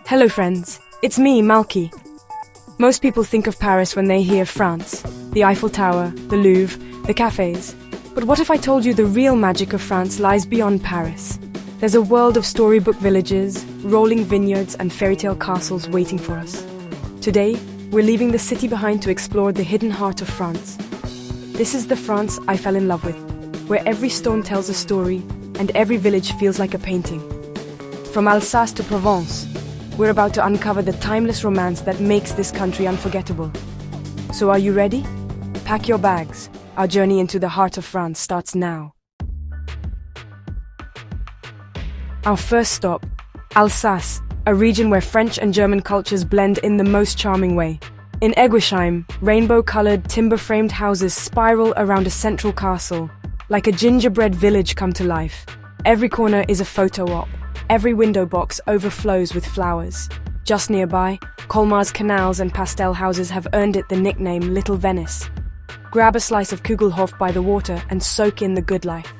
Hello friends, it's me, Malky. Most people think of Paris when they hear France, the Eiffel Tower, the Louvre, the cafes. But what if I told you the real magic of France lies beyond Paris? There's a world of storybook villages, rolling vineyards and fairy tale castles waiting for us. Today, we're leaving the city behind to explore the hidden heart of France. This is the France I fell in love with, where every stone tells a story and every village feels like a painting. From Alsace to Provence, we're about to uncover the timeless romance that makes this country unforgettable. So are you ready? Pack your bags. Our journey into the heart of France starts now. Our first stop, Alsace, a region where French and German cultures blend in the most charming way. In Eguisheim, rainbow-colored, timber-framed houses spiral around a central castle, like a gingerbread village come to life. Every corner is a photo op. Every window box overflows with flowers. Just nearby, Colmar's canals and pastel houses have earned it the nickname Little Venice. Grab a slice of Kugelhof by the water and soak in the good life.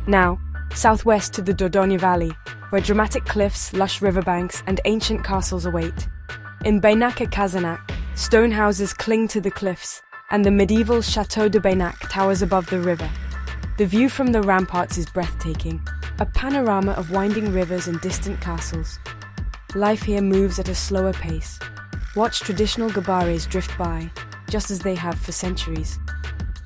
Now, southwest to the Dordogne Valley, where dramatic cliffs, lush riverbanks, and ancient castles await. In Baynac-et-Cazenac, stone houses cling to the cliffs, and the medieval Château de Baynac towers above the river. The view from the ramparts is breathtaking, a panorama of winding rivers and distant castles. Life here moves at a slower pace. Watch traditional gabares drift by, just as they have for centuries.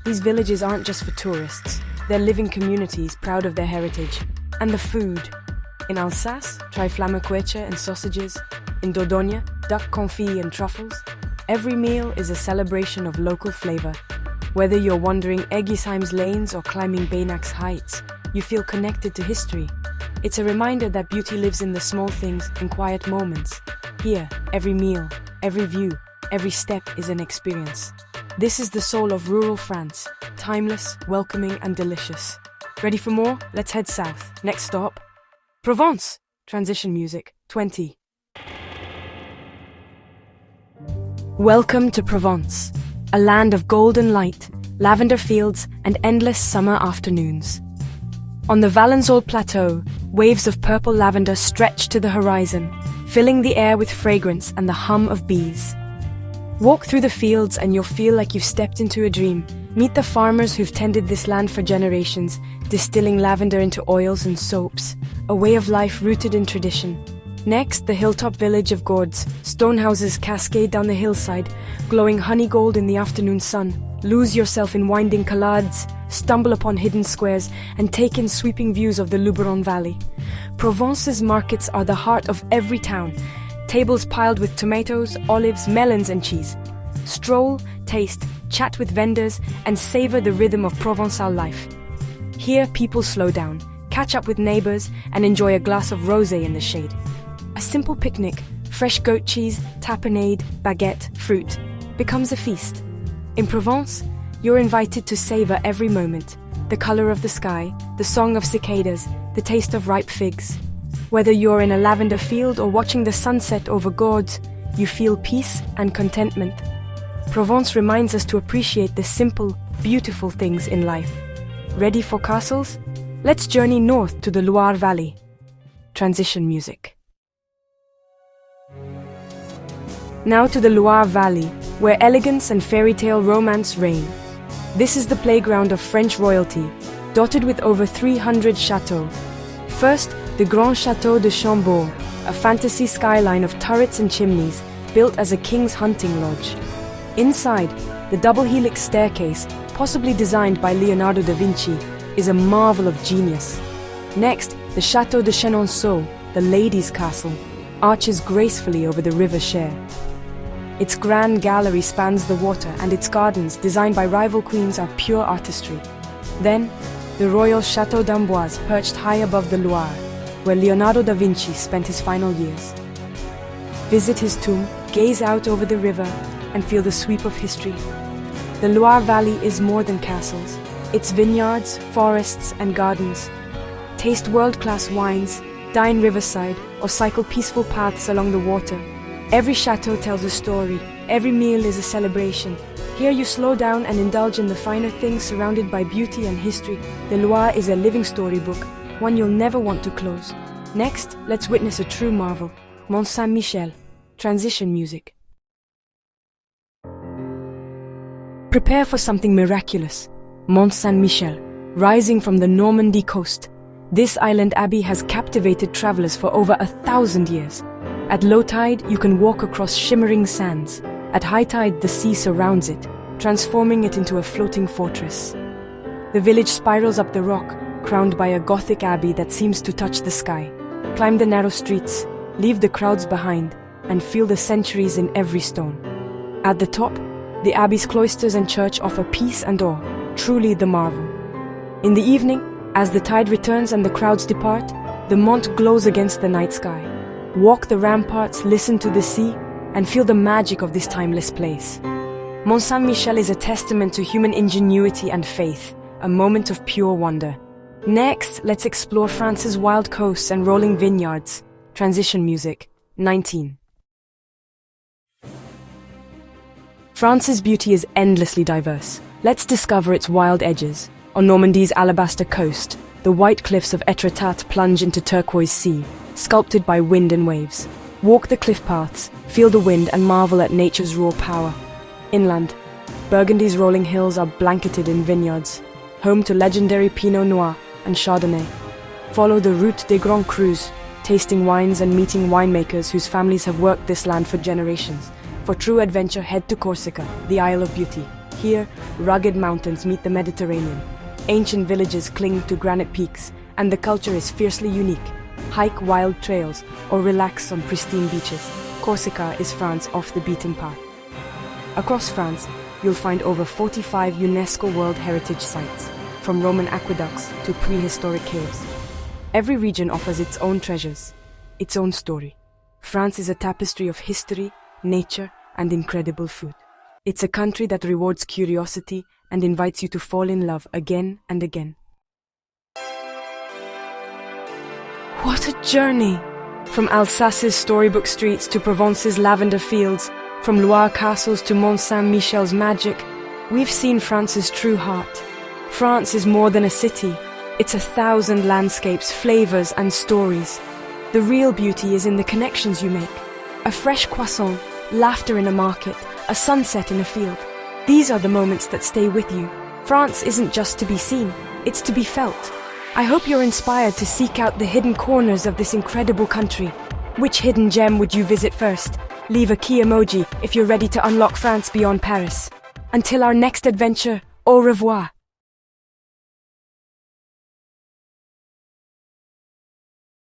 These villages aren't just for tourists, they're living communities proud of their heritage. And the food. In Alsace, try flammekueche and sausages. In Dordogne, duck confit and truffles. Every meal is a celebration of local flavor. Whether you're wandering Eguisheim's lanes or climbing Baynac's heights, you feel connected to history. It's a reminder that beauty lives in the small things and quiet moments. Here, every meal, every view, every step is an experience. This is the soul of rural France, timeless, welcoming and delicious. Ready for more? Let's head south. Next stop, Provence. Transition music, 20. Welcome to Provence, a land of golden light, lavender fields and endless summer afternoons. On the Valensole Plateau, waves of purple lavender stretch to the horizon, filling the air with fragrance and the hum of bees. Walk through the fields and you'll feel like you've stepped into a dream. Meet the farmers who've tended this land for generations, distilling lavender into oils and soaps, a way of life rooted in tradition. Next, the hilltop village of Gordes. Stone houses cascade down the hillside, glowing honey gold in the afternoon sun. Lose yourself in winding calades, stumble upon hidden squares, and take in sweeping views of the Luberon Valley. Provence's markets are the heart of every town. Tables piled with tomatoes, olives, melons, and cheese. Stroll, taste, chat with vendors, and savor the rhythm of Provençal life. Here, people slow down, catch up with neighbors, and enjoy a glass of rosé in the shade. A simple picnic, fresh goat cheese, tapenade, baguette, fruit, becomes a feast. In Provence, you're invited to savor every moment. The color of the sky, the song of cicadas, the taste of ripe figs. Whether you're in a lavender field or watching the sunset over Gordes, you feel peace and contentment. Provence reminds us to appreciate the simple, beautiful things in life. Ready for castles? Let's journey north to the Loire Valley. Transition music. Now to the Loire Valley, where elegance and fairy tale romance reign. This is the playground of French royalty, dotted with over 300 chateaux. First, the Grand Château de Chambord, a fantasy skyline of turrets and chimneys, built as a king's hunting lodge. Inside, the double helix staircase, possibly designed by Leonardo da Vinci, is a marvel of genius. Next, the Château de Chenonceau, the ladies' castle, arches gracefully over the river Cher. Its grand gallery spans the water, and its gardens, designed by rival queens, are pure artistry. Then, the royal Château d'Amboise, perched high above the Loire, where Leonardo da Vinci spent his final years. Visit his tomb, gaze out over the river, and feel the sweep of history. The Loire Valley is more than castles. It's vineyards, forests, and gardens. Taste world-class wines, dine riverside, or cycle peaceful paths along the water. Every chateau tells a story, every meal is a celebration. Here you slow down and indulge in the finer things surrounded by beauty and history. The Loire is a living storybook, one you'll never want to close. Next, let's witness a true marvel. Mont Saint-Michel, transition music. Prepare for something miraculous. Mont Saint-Michel, rising from the Normandy coast. This island abbey has captivated travelers for over 1,000 years. At low tide, you can walk across shimmering sands. At high tide, the sea surrounds it, transforming it into a floating fortress. The village spirals up the rock, crowned by a Gothic abbey that seems to touch the sky. Climb the narrow streets, leave the crowds behind, and feel the centuries in every stone. At the top, the abbey's cloisters and church offer peace and awe, truly the marvel. In the evening, as the tide returns and the crowds depart, the Mont glows against the night sky. Walk the ramparts, listen to the sea, and feel the magic of this timeless place. Mont Saint-Michel is a testament to human ingenuity and faith, a moment of pure wonder. Next, let's explore France's wild coasts and rolling vineyards. Transition music, 19. France's beauty is endlessly diverse. Let's discover its wild edges. On Normandy's alabaster coast, the white cliffs of Etretat plunge into turquoise sea, sculpted by wind and waves. Walk the cliff paths, feel the wind, and marvel at nature's raw power. Inland, Burgundy's rolling hills are blanketed in vineyards, home to legendary Pinot Noir and Chardonnay. Follow the Route des Grands Crus, tasting wines and meeting winemakers whose families have worked this land for generations. For true adventure, head to Corsica, the Isle of Beauty. Here, rugged mountains meet the Mediterranean. Ancient villages cling to granite peaks, and the culture is fiercely unique. Hike wild trails or relax on pristine beaches. Corsica is France off the beaten path. Across France, you'll find over 45 UNESCO World Heritage Sites, from Roman aqueducts to prehistoric caves. Every region offers its own treasures, its own story. France is a tapestry of history, nature, and incredible food. It's a country that rewards curiosity and invites you to fall in love again and again. What a journey! From Alsace's storybook streets to Provence's lavender fields, from Loire castles to Mont Saint-Michel's magic, we've seen France's true heart. France is more than a city. It's 1,000 landscapes, flavors, and stories. The real beauty is in the connections you make. A fresh croissant, laughter in a market, a sunset in a field. These are the moments that stay with you. France isn't just to be seen, it's to be felt. I hope you're inspired to seek out the hidden corners of this incredible country. Which hidden gem would you visit first? Leave a key emoji if you're ready to unlock France beyond Paris. Until our next adventure, au revoir.